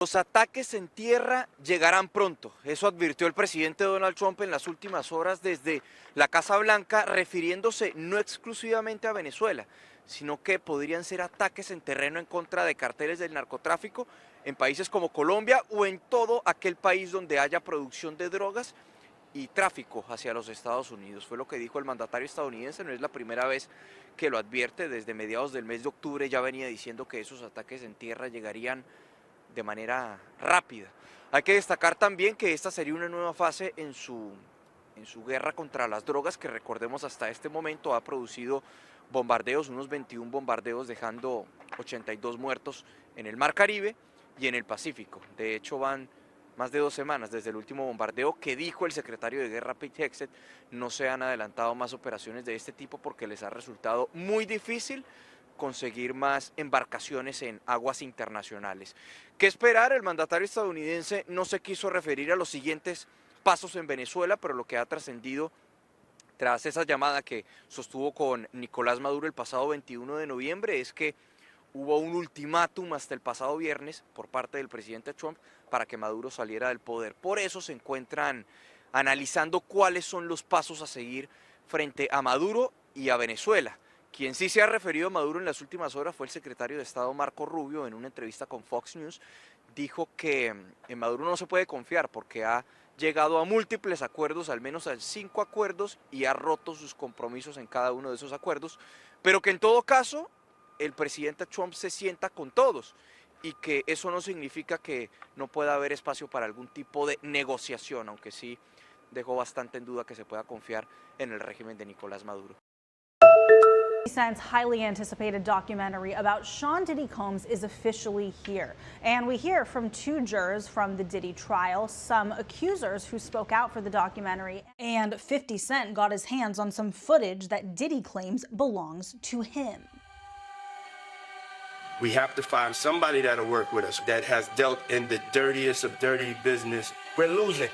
Los ataques en tierra llegarán pronto, eso advirtió el presidente Donald Trump en las últimas horas desde la Casa Blanca, refiriéndose no exclusivamente a Venezuela, sino que podrían ser ataques en terreno en contra de carteles del narcotráfico en países como Colombia o en todo aquel país donde haya producción de drogas y tráfico hacia los Estados Unidos. Fue lo que dijo el mandatario estadounidense, no es la primera vez que lo advierte, desde mediados del mes de octubre ya venía diciendo que esos ataques en tierra llegarían de manera rápida. Hay que destacar también que esta sería una nueva fase en su guerra contra las drogas, que recordemos hasta este momento ha producido bombardeos, unos 21 bombardeos, dejando 82 muertos en el Mar Caribe y en el Pacífico. De hecho, van más de 2 semanas desde el último bombardeo que dijo el secretario de Guerra Pete Hegseth. No se han adelantado más operaciones de este tipo porque les ha resultado muy difícil conseguir más embarcaciones en aguas internacionales. ¿Qué esperar? El mandatario estadounidense no se quiso referir a los siguientes pasos en Venezuela, pero lo que ha trascendido tras esa llamada que sostuvo con Nicolás Maduro el pasado 21 de noviembre es que hubo un ultimátum hasta el pasado viernes por parte del presidente Trump para que Maduro saliera del poder. Por eso se encuentran analizando cuáles son los pasos a seguir frente a Maduro y a Venezuela. Quien sí se ha referido a Maduro en las últimas horas fue el secretario de Estado Marco Rubio. En una entrevista con Fox News dijo que en Maduro no se puede confiar porque ha llegado a múltiples acuerdos, al menos a 5 acuerdos, y ha roto sus compromisos en cada uno de esos acuerdos, pero que en todo caso el presidente Trump se sienta con todos y que eso no significa que no pueda haber espacio para algún tipo de negociación, aunque sí dejó bastante en duda que se pueda confiar en el régimen de Nicolás Maduro. Since highly anticipated documentary about Sean Diddy Combs is officially here. And we hear from 2 jurors from the Diddy trial, some accusers who spoke out for the documentary, and 50 Cent got his hands on some footage that Diddy claims belongs to him. We have to find somebody that'll work with us, that has dealt in the dirtiest of dirty business. We're losing.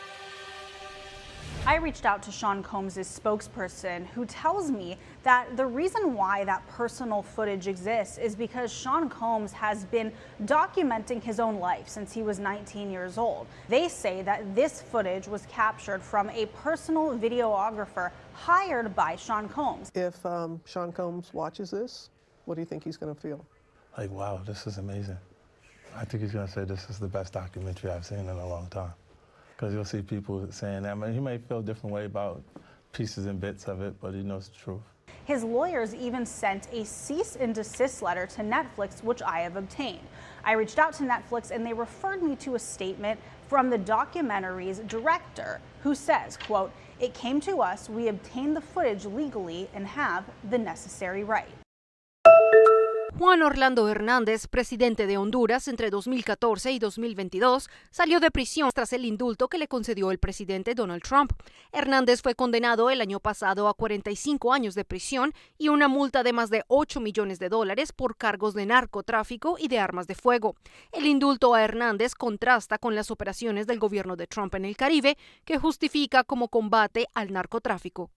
I reached out to Sean Combs' spokesperson, who tells me that the reason why that personal footage exists is because Sean Combs has been documenting his own life since he was 19 years old. They say that this footage was captured from a personal videographer hired by Sean Combs. If Sean Combs watches this, what do you think he's going to feel? Like, wow, this is amazing. I think he's going to say this is the best documentary I've seen in a long time. Because you'll see people saying that. I mean, he may feel a different way about pieces and bits of it, but he knows the truth. His lawyers even sent a cease and desist letter to Netflix, which I have obtained. I reached out to Netflix and they referred me to a statement from the documentary's director who says, quote, "It came to us, we obtained the footage legally and have the necessary right." Juan Orlando Hernandez, presidente de Honduras entre 2014 y 2022, salió de prisión tras el indulto que le concedió el presidente Donald Trump. Hernández fue condenado el año pasado a 45 años de prisión y una multa de más de $8 millones por cargos de narcotráfico y de armas de fuego. El indulto a Hernández contrasta con las operaciones del gobierno de Trump en el Caribe, que justifica como combate al narcotráfico.